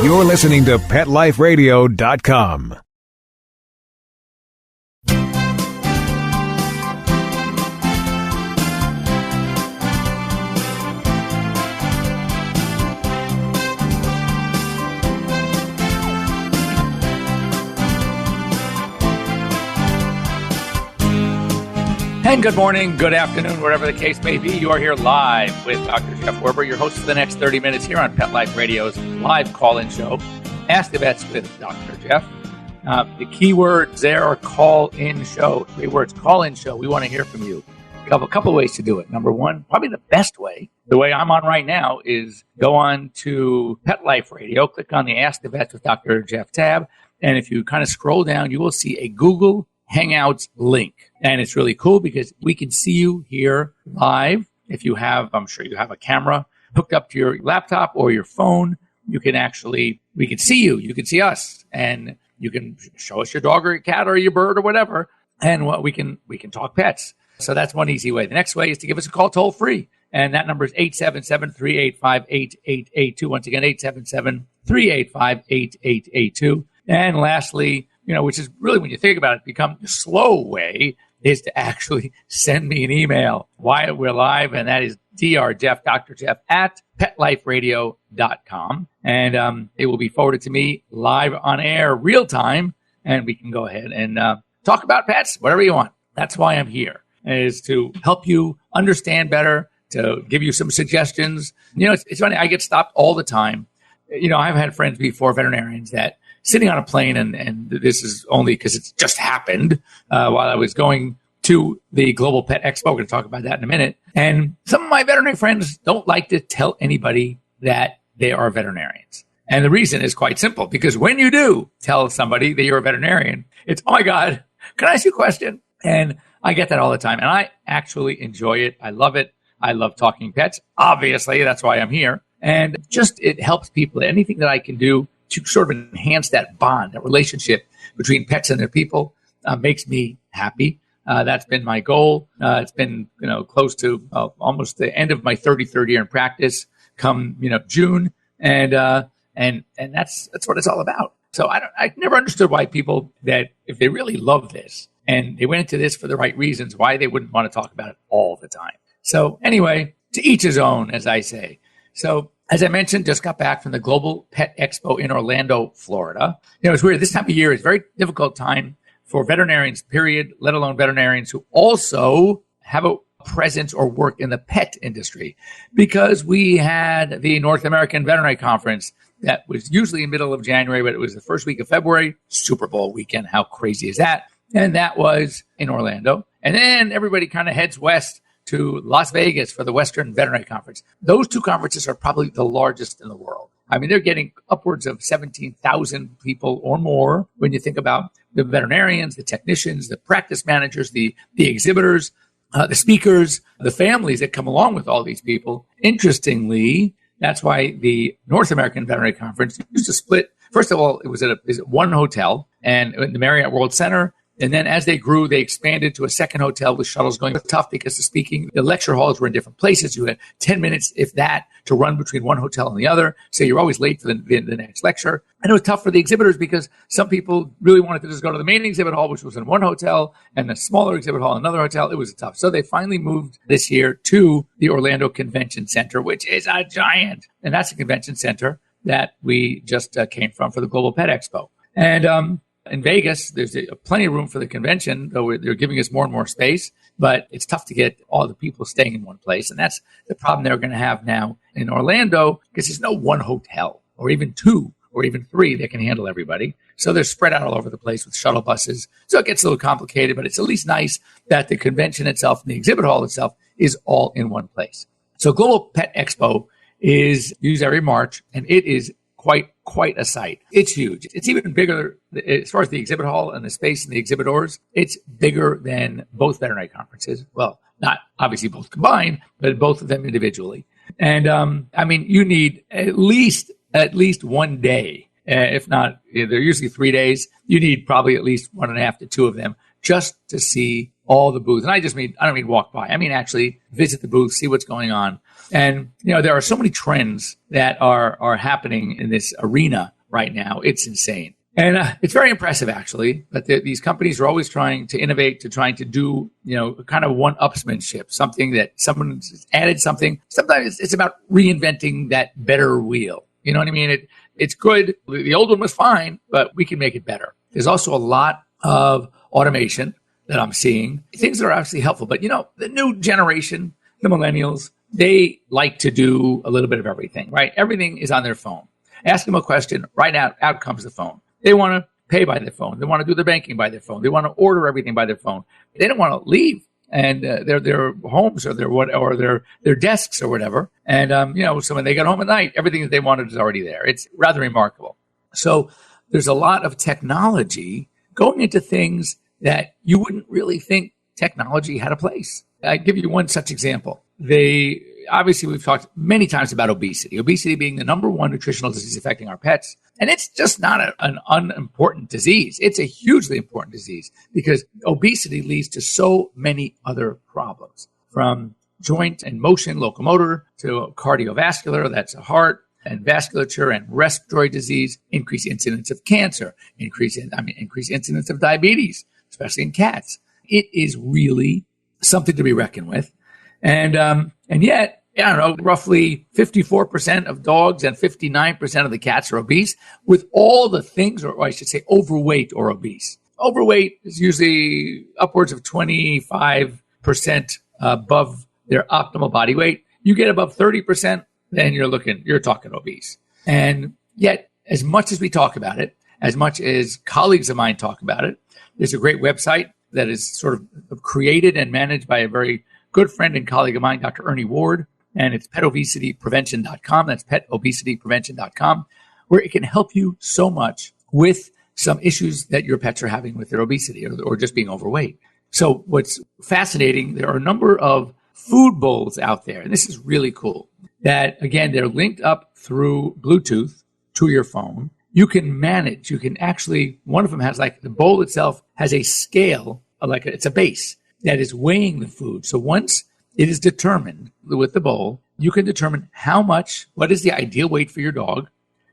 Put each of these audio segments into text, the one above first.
You're listening to PetLifeRadio.com. And good morning, good afternoon, whatever the case may be. You are here live with Dr. Jeff Werber, your host for the next 30 minutes here on Pet Life Radio's live call-in show, Ask the Vets with Dr. Jeff. The key words there are call-in show. 3 words, call-in show. We want to hear from you. We have a couple ways to do it. Number one, probably the best way, the way I'm on right now, is go on to Pet Life Radio, click on the Ask the Vets with Dr. Jeff tab, and if you kind of scroll down, you will see a Google Hangouts link. And it's really cool because we can see you here live. If you have, I'm sure you have a camera hooked up to your laptop or your phone, we can see you, you can see us, and you can show us your dog or your cat or your bird or whatever. And we can talk pets. So that's one easy way. The next way is to give us a call toll free. And that number is 877-385-8882. Once again, 877-385-8882. And lastly, which is really, when you think about it, become the slow way, is to actually send me an email while we're live, and that is drjeff, Dr. Jeff, at PetLifeRadio.com. And it will be forwarded to me live on air, real time, and we can go ahead and talk about pets, whatever you want. That's why I'm here, is to help you understand better, to give you some suggestions. It's funny, I get stopped all the time. I've had friends before, veterinarians, that sitting on a plane, and this is only because it's just happened while I was going to the Global Pet Expo. We're going to talk about that in a minute. And some of my veterinary friends don't like to tell anybody that they are veterinarians. And the reason is quite simple, because when you do tell somebody that you're a veterinarian, it's, oh my God, can I ask you a question? And I get that all the time. And I actually enjoy it. I love it. I love talking pets. Obviously, that's why I'm here. And just, it helps people. Anything that I can do to sort of enhance that bond, that relationship between pets and their people, makes me happy. That's been my goal. It's been, close to almost the end of my 33rd year in practice come, June. And that's what it's all about. So I never understood why people, that if they really love this and they went into this for the right reasons, why they wouldn't want to talk about it all the time. So anyway, to each his own, as I say. So as I mentioned, just got back from the Global Pet Expo in Orlando, Florida. It's weird. This time of year is a very difficult time for veterinarians, period, let alone veterinarians who also have a presence or work in the pet industry, because we had the North American Veterinary Conference that was usually in the middle of January, but it was the first week of February, Super Bowl weekend. How crazy is that? And that was in Orlando. And then everybody kind of heads west to Las Vegas for the Western Veterinary Conference. Those two conferences are probably the largest in the world. I mean, they're getting upwards of 17,000 people or more when you think about the veterinarians, the technicians, the practice managers, the exhibitors, the speakers, the families that come along with all these people. Interestingly, that's why the North American Veterinary Conference used to split. First of all, it was at one hotel and in the Marriott World Center. And then as they grew, they expanded to a second hotel with shuttles going. It was tough because the lecture halls were in different places. You had 10 minutes, if that, to run between one hotel and the other. So you're always late for the next lecture. And it was tough for the exhibitors because some people really wanted to just go to the main exhibit hall, which was in one hotel, and the smaller exhibit hall in another hotel. It was tough. So they finally moved this year to the Orlando Convention Center, which is a giant. And that's the convention center that we just came from for the Global Pet Expo. And in Vegas, there's plenty of room for the convention, though they're giving us more and more space, but it's tough to get all the people staying in one place. And that's the problem they're going to have now in Orlando, because there's no one hotel or even two or even three that can handle everybody. So they're spread out all over the place with shuttle buses. So it gets a little complicated, but it's at least nice that the convention itself and the exhibit hall itself is all in one place. So Global Pet Expo is used every March, and it is quite a sight. It's huge. It's even bigger as far as the exhibit hall and the space and the exhibitors. It's bigger than both veterinary conferences. Well, not obviously both combined, but both of them individually. And you need at least 1 day, if not, they're usually 3 days. You need probably at least 1.5 to 2 of them just to see all the booths. And I don't mean walk by. I mean actually visit the booth, see what's going on. And, there are so many trends that are happening in this arena right now. It's insane. And it's very impressive, actually, that these companies are always trying to innovate, to trying to do, kind of one-upsmanship, something that someone's added something. Sometimes it's about reinventing that better wheel. You know what I mean? It's good. The old one was fine, but we can make it better. There's also a lot of automation that I'm seeing, things that are actually helpful. But, the new generation, the millennials, they like to do a little bit of everything, right? Everything is on their phone. Ask them a question, right out comes the phone. They want to pay by their phone. They want to do their banking by their phone. They want to order everything by their phone. They don't want to leave and their homes or their desks or whatever. And so when they get home at night, everything that they wanted is already there. It's rather remarkable. So there's a lot of technology going into things that you wouldn't really think technology had a place. I give you one such example. Obviously, we've talked many times about obesity being the number one nutritional disease affecting our pets. And it's just not an unimportant disease. It's a hugely important disease because obesity leads to so many other problems, from joint and motion, locomotor, to cardiovascular, that's a heart, and vasculature and respiratory disease, increased incidence of cancer, increased incidence of diabetes, especially in cats. It is really something to be reckoned with. And yet, roughly 54% of dogs and 59% of the cats are obese, with all the things, or I should say overweight or obese. Overweight is usually upwards of 25% above their optimal body weight. You get above 30%, then you're talking obese. And yet, as much as we talk about it, as much as colleagues of mine talk about it, there's a great website that is sort of created and managed by a very good friend and colleague of mine, Dr. Ernie Ward, and it's petobesityprevention.com. That's petobesityprevention.com, where it can help you so much with some issues that your pets are having with their obesity or just being overweight. So what's fascinating, there are a number of food bowls out there, and this is really cool, that, again, they're linked up through Bluetooth to your phone. You can manage, one of them has the bowl itself has a scale, it's a base that is weighing the food. So once it is determined with the bowl, you can determine what is the ideal weight for your dog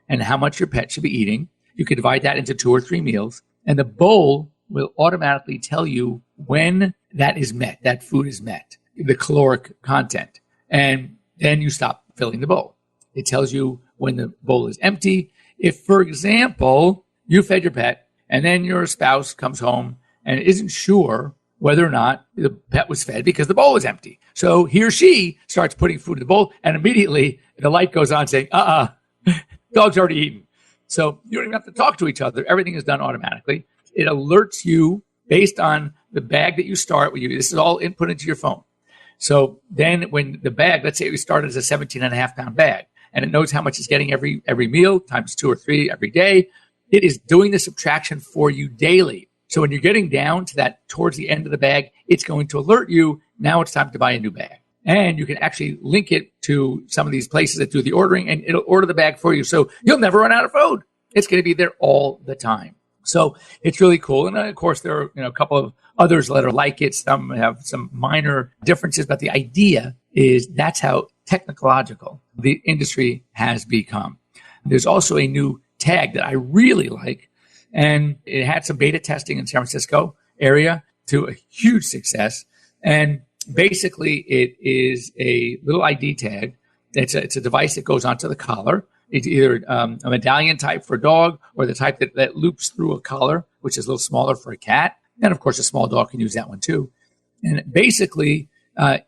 and how much your pet should be eating. You can divide that into 2 or 3 meals, and the bowl will automatically tell you when that is met, that food is met, the caloric content. And then you stop filling the bowl. It tells you when the bowl is empty. If, for example, you fed your pet and then your spouse comes home and isn't sure whether or not the pet was fed because the bowl was empty. So he or she starts putting food in the bowl, and immediately the light goes on saying, dog's already eaten. So you don't even have to talk to each other. Everything is done automatically. It alerts you based on the bag that you start with. This is all input into your phone. So then when the bag, let's say we start as a 17.5-pound bag, and it knows how much it's getting every meal times 2 or 3 every day, it is doing the subtraction for you daily. So when you're getting down to that towards the end of the bag, it's going to alert you, now it's time to buy a new bag. And you can actually link it to some of these places that do the ordering, and it'll order the bag for you. So you'll never run out of food. It's going to be there all the time. So it's really cool. And of course, there are a couple of others that are like it. Some have some minor differences, but the idea is that's how technological the industry has become. There's also a new tag that I really like, and it had some beta testing in San Francisco area to a huge success. And basically, it is a little ID tag. It's a device that goes onto the collar. It's either a medallion type for a dog or the type that loops through a collar, which is a little smaller for a cat. And of course, a small dog can use that one too. And basically,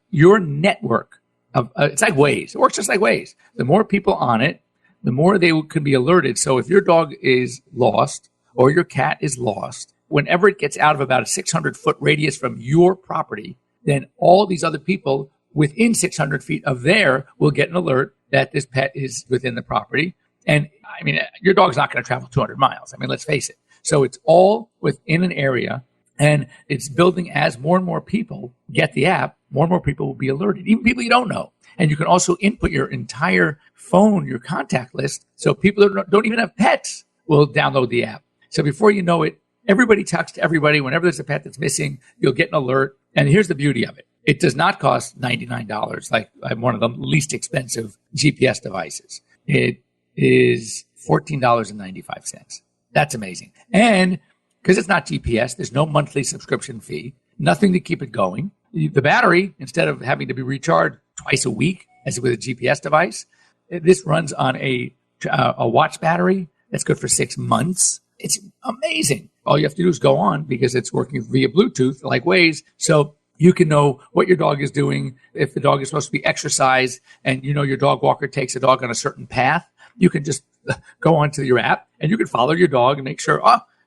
your network of it's like Waze. It works just like Waze. The more people on it, the more they can be alerted. So if your dog is lost or your cat is lost, whenever it gets out of about a 600-foot radius from your property, then all these other people within 600 feet of there will get an alert that this pet is within the property. And I mean, your dog's not going to travel 200 miles. I mean, let's face it. So it's all within an area, and it's building as more and more people get the app, more and more people will be alerted, even people you don't know. And you can also input your entire phone, your contact list. So people that don't even have pets will download the app. So before you know it, Everybody talks to everybody. Whenever there's a pet that's missing, you'll get an alert. And here's the beauty of it. It does not cost $99 like one of the least expensive GPS devices. It is $14.95. That's amazing. And because it's not GPS, there's no monthly subscription fee, nothing to keep it going. The battery, instead of having to be recharged twice a week as with a GPS device, this runs on a watch battery that's good for 6 months. It's amazing. All you have to do is go on because it's working via Bluetooth like Waze. So you can know what your dog is doing. If the dog is supposed to be exercised and you know your dog walker takes a dog on a certain path, you can just go onto your app and you can follow your dog and make sure,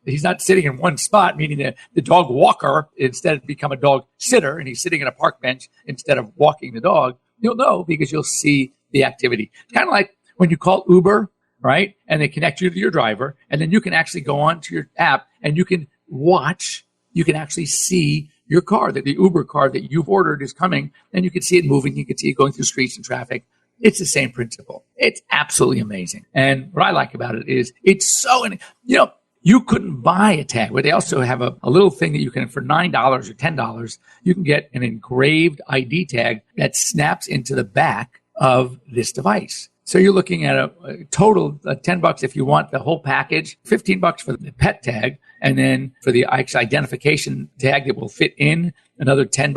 he's not sitting in one spot, meaning that the dog walker instead become a dog sitter and he's sitting in a park bench instead of walking the dog. You'll know because you'll see the activity. It's kind of like when you call Uber, right? And they connect you to your driver, and then you can actually go on to your app and you can actually see your car, that the Uber car that you've ordered is coming, and you can see it moving. You can see it going through streets and traffic. It's the same principle. It's absolutely amazing. And what I like about it is it's so, you couldn't buy a tag, but they also have a little thing that you can, for $9 or $10, you can get an engraved ID tag that snaps into the back of this device. So you're looking at a total of $10 if you want the whole package, $15 for the pet tag, and then for the identification tag that will fit in, another $10,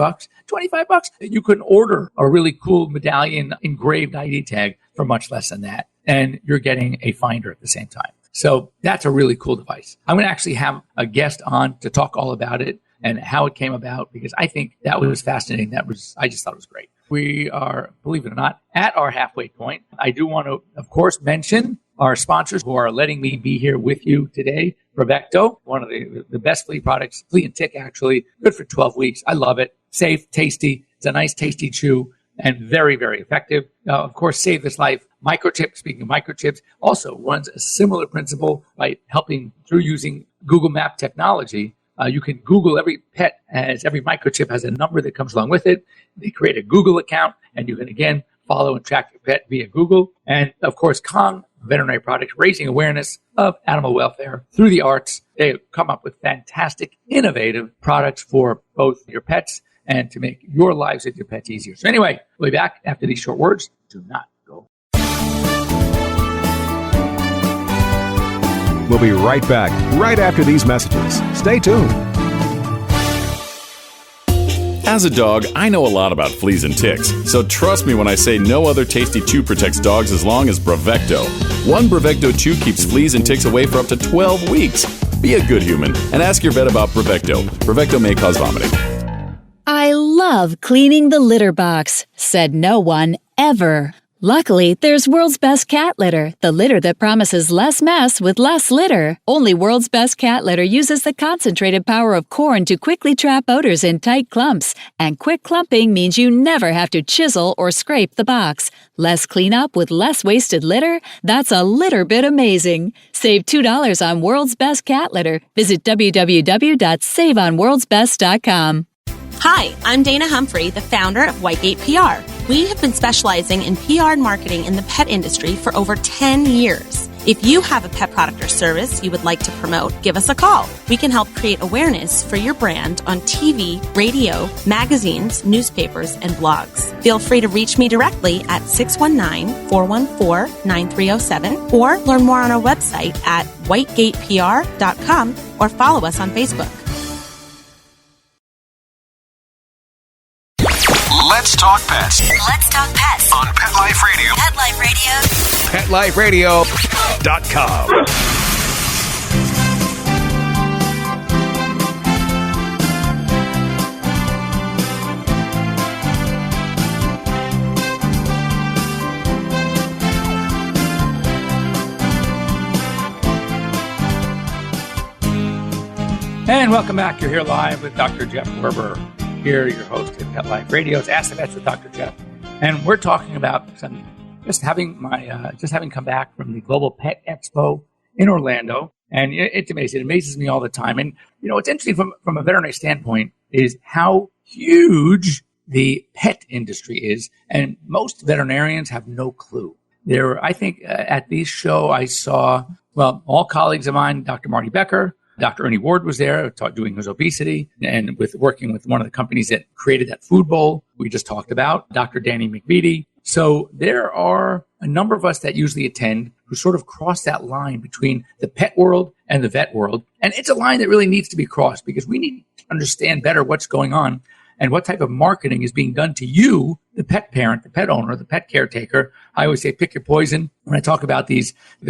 $25. You can order a really cool medallion engraved ID tag for much less than that, and you're getting a finder at the same time. So that's a really cool device. I'm going to actually have a guest on to talk all about it and how it came about, because I think that was fascinating. I just thought it was great. We are, believe it or not, at our halfway point. I do want to, of course, mention our sponsors who are letting me be here with you today. Brevecto, one of the best flea products, flea and tick actually, good for 12 weeks. I love it. Safe, tasty. It's a nice, tasty chew and very, very effective. Of course, Save This Life. Microchip, speaking of microchips, also runs a similar principle by helping through using Google Map technology. You can Google every pet, as every microchip has a number that comes along with it. They create a Google account, and you can, again, follow and track your pet via Google. And, of course, Kong Veterinary Products, raising awareness of animal welfare through the arts. They come up with fantastic, innovative products for both your pets and to make your lives with your pets easier. So anyway, we'll be back after these short words. Do not go. We'll be right back, right after these messages. Stay tuned. As a dog, I know a lot about fleas and ticks, so trust me when I say no other tasty chew protects dogs as long as Brevecto. One Brevecto chew keeps fleas and ticks away for up to 12 weeks. Be a good human and ask your vet about Brevecto. Brevecto may cause vomiting. I love cleaning the litter box, said no one ever. Luckily, there's World's Best Cat Litter, the litter that promises less mess with less litter. Only World's Best Cat Litter uses the concentrated power of corn to quickly trap odors in tight clumps. And quick clumping means you never have to chisel or scrape the box. Less cleanup with less wasted litter? That's a litter bit amazing. Save $2 on World's Best Cat Litter. Visit www.saveonworldsbest.com. Hi, I'm Dana Humphrey, the founder of Whitegate PR. We have been specializing in PR and marketing in the pet industry for over 10 years. If you have a pet product or service you would like to promote, give us a call. We can help create awareness for your brand on TV, radio, magazines, newspapers, and blogs. Feel free to reach me directly at 619-414-9307 or learn more on our website at whitegatepr.com or follow us on Facebook. Let's talk pets. Let's talk pets On Pet Life Radio. Pet Life Radio. PetLifeRadio.com. And welcome back. You're here live with Dr. Jeff Werber. Here, your host at Pet Life Radio. It's Ask the Vets with Dr. Jeff. And we're talking about just having come back from the Global Pet Expo in Orlando. And it's amazing. It amazes me all the time. And, what's interesting from a veterinary standpoint is how huge the pet industry is. And most veterinarians have no clue. I think at this show, I saw, all colleagues of mine, Dr. Marty Becker, Dr. Ernie Ward was there doing his obesity and working with one of the companies that created that food bowl we just talked about, Dr. Danny McVitie. So there are a number of us that usually attend who sort of cross that line between the pet world and the vet world. And it's a line that really needs to be crossed because we need to understand better what's going on and what type of marketing is being done to you, the pet parent, the pet owner, the pet caretaker. I always say pick your poison. When I talk about the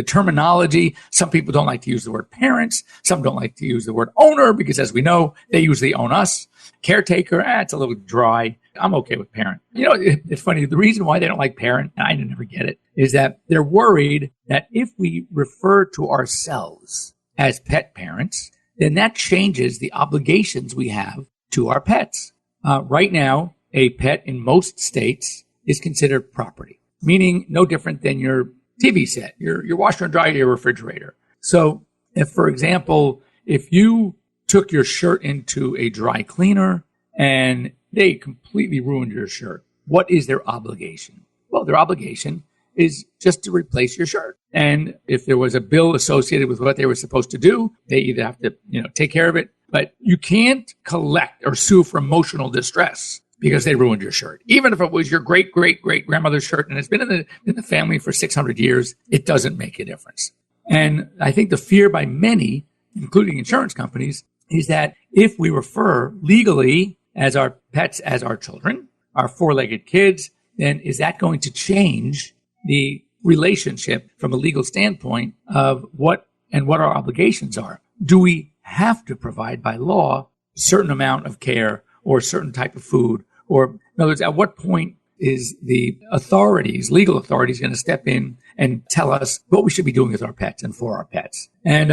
terminology, some people don't like to use the word parents. Some don't like to use the word owner because, as we know, they usually own us. Caretaker, it's a little dry. I'm okay with parent. It's funny. The reason why they don't like parent, and I never get it, is that they're worried that if we refer to ourselves as pet parents, then that changes the obligations we have to our pets. Right now, a pet in most states is considered property, meaning no different than your TV set, your washer and dryer, your refrigerator. So if, for example, if you took your shirt into a dry cleaner and they completely ruined your shirt, what is their obligation? Well, their obligation is just to replace your shirt. And if there was a bill associated with what they were supposed to do, they either have to, take care of it. But you can't collect or sue for emotional distress because they ruined your shirt. Even if it was your great-great-great-grandmother's shirt and it's been in the family for 600 years, it doesn't make a difference. And I think the fear by many, including insurance companies, is that if we refer legally as our pets as our children, our four-legged kids, then is that going to change the relationship from a legal standpoint of what our obligations are? Do we have to provide by law a certain amount of care or a certain type of food? Or in other words, at what point is the legal authorities going to step in and tell us what we should be doing with our pets and for our pets? And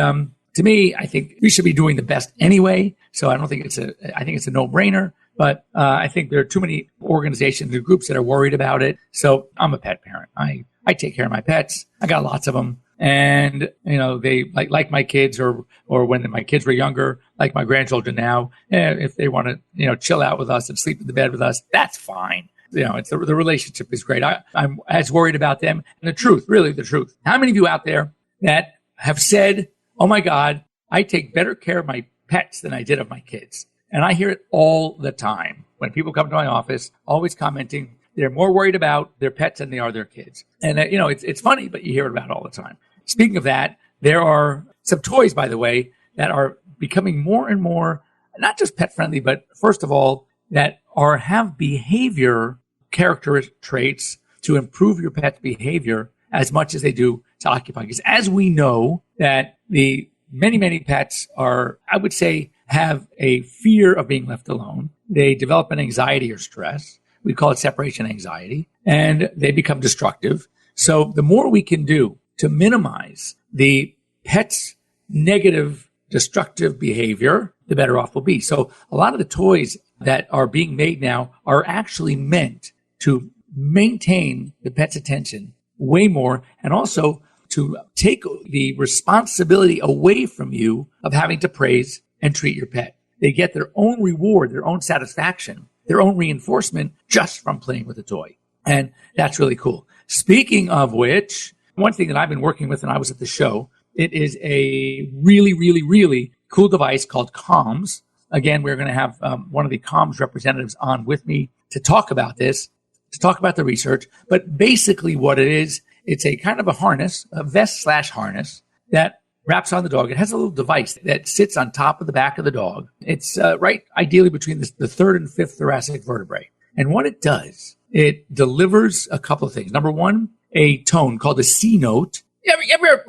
to me, I think we should be doing the best anyway. So I think it's a no-brainer. But I think there are too many organizations and groups that are worried about it. So I'm a pet parent. I take care of my pets. I got lots of them. And, they like my kids or when my kids were younger, like my grandchildren now, if they want to, chill out with us and sleep in the bed with us, that's fine. It's the relationship is great. I'm as worried about them. And the truth. How many of you out there that have said, oh my God, I take better care of my pets than I did of my kids? And I hear it all the time when people come to my office, always commenting, they're more worried about their pets than they are their kids. And, it's funny, but you hear it about all the time. Speaking of that, there are some toys, by the way, that are becoming more and more, not just pet friendly, but first of all, that have behavior character traits to improve your pet's behavior as much as they do to occupy. Because as we know that the many, many pets are, I would say, have a fear of being left alone. They develop an anxiety or stress. We call it separation anxiety, and they become destructive. So the more we can do to minimize the pet's negative, destructive behavior, the better off we'll be. So a lot of the toys that are being made now are actually meant to maintain the pet's attention way more and also to take the responsibility away from you of having to praise and treat your pet. They get their own reward, their own satisfaction, their own reinforcement just from playing with the toy. And that's really cool. Speaking of which, one thing that I've been working with when I was at the show, it is a really, really, really cool device called Comms. Again, we're going to have one of the Comms representatives on with me to talk about this, to talk about the research. But basically what it is, it's a kind of a harness, a vest/harness that wraps on the dog. It has a little device that sits on top of the back of the dog. It's right ideally between the third and fifth thoracic vertebrae. And what it does, it delivers a couple of things. Number one, a tone called a C note. You ever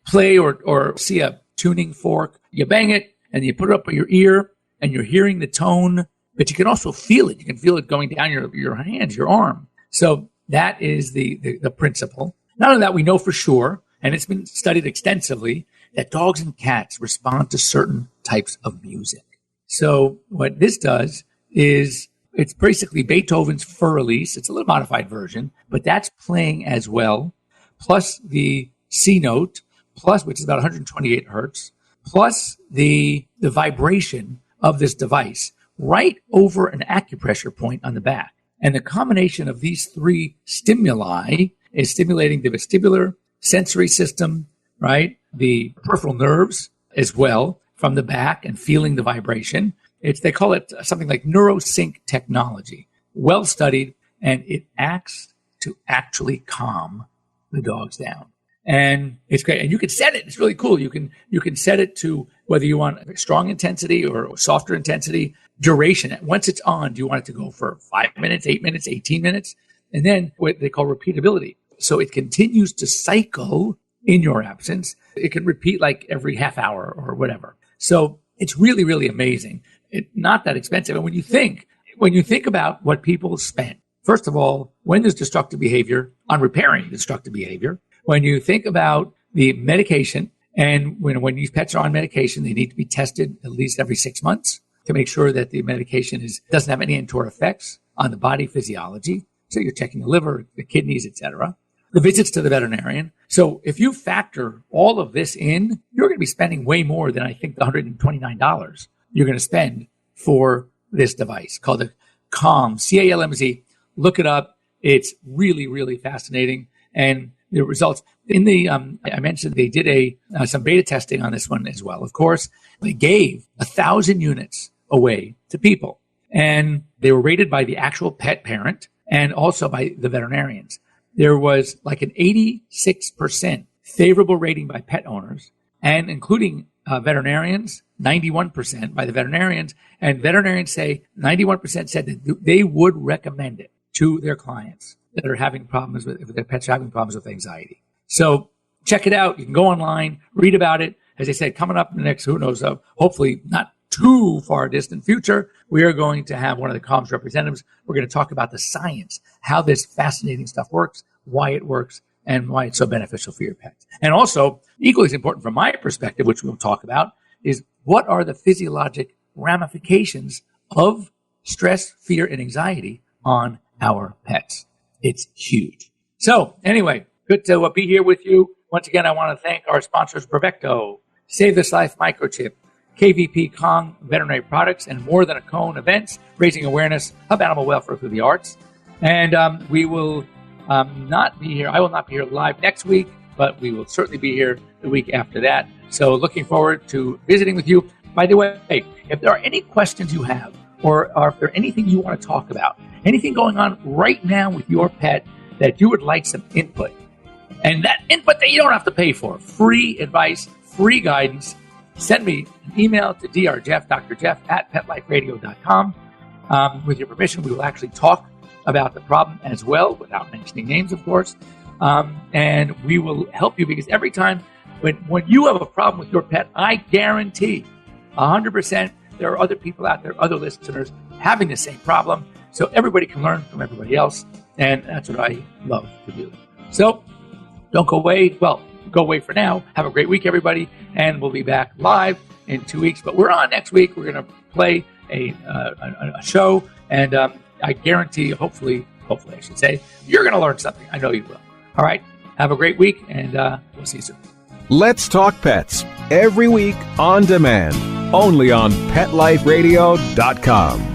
play or see a tuning fork? You bang it and you put it up at your ear and you're hearing the tone, but you can also feel it. You can feel it going down your hands, your arm. So that is the principle. Not only that, we know for sure, and it's been studied extensively, that dogs and cats respond to certain types of music. So what this does is it's basically Beethoven's Fur Elise. It's a little modified version, but that's playing as well, plus the C note, plus which is about 128 hertz, plus the vibration of this device right over an acupressure point on the back. And the combination of these three stimuli is stimulating the vestibular sensory system, right? The peripheral nerves as well, from the back and feeling the vibration. They call it something like neurosync technology, well studied, and it acts to actually calm the dogs down. And it's great. And you can set it. It's really cool. You can set it to whether you want strong intensity or softer intensity, duration. Once it's on, do you want it to go for 5 minutes, 8 minutes, 18 minutes? And then what they call repeatability. So it continues to cycle in your absence. It can repeat like every half hour or whatever. So it's really, really amazing. It's not that expensive. And when you think about what people spend, first of all, when there's destructive behavior, on repairing destructive behavior, when you think about the medication, and when these pets are on medication, they need to be tested at least every 6 months to make sure that the medication doesn't have any untoward effects on the body physiology. So you're checking the liver, the kidneys, etc. The visits to the veterinarian. So if you factor all of this in, you're going to be spending way more than I think the $129 you're going to spend for this device called the Calm, CALMZ. Look it up. It's really, really fascinating. And the results in I mentioned they did some beta testing on this one as well. Of course, they gave 1,000 units away to people, and they were rated by the actual pet parent and also by the veterinarians. There was like an 86% favorable rating by pet owners, and including veterinarians, 91% by the veterinarians. And veterinarians say 91% said that they would recommend it to their clients that are having problems if their pets are having problems with anxiety. So check it out. You can go online, read about it. As I said, coming up in the next, who knows, hopefully not too far distant future, we are going to have one of the Calm's representatives. We're going to talk about the science, how this fascinating stuff works, why it works, and why it's so beneficial for your pets. And also, equally as important from my perspective, which we'll talk about, is what are the physiologic ramifications of stress, fear, and anxiety on our pets. It's huge. So anyway, good to be here with you. Once again, I want to thank our sponsors, Brevecto, Save This Life Microchip, KVP Kong Veterinary Products, and More Than a Cone events, raising awareness of animal welfare through the arts. And we will not be here. I will not be here live next week, but we will certainly be here the week after that. So looking forward to visiting with you. By the way, if there are any questions you have, or if there's anything you want to talk about, anything going on right now with your pet that you would like some input, and that input that you don't have to pay for, free advice, free guidance, send me an email to drjeff@petliferadio.com. With your permission, we will actually talk about the problem as well, without mentioning names, of course. And we will help you, because every time when you have a problem with your pet, I guarantee 100% there are other people out there, other listeners having the same problem. So everybody can learn from everybody else. And that's what I love to do. So don't go away. Well, go away for now. Have a great week, everybody. And we'll be back live in 2 weeks. But we're on next week. We're going to play a show. And I guarantee, hopefully I should say, you're going to learn something. I know you will. All right. Have a great week. And we'll see you soon. Let's Talk Pets, every week on demand, only on PetLifeRadio.com.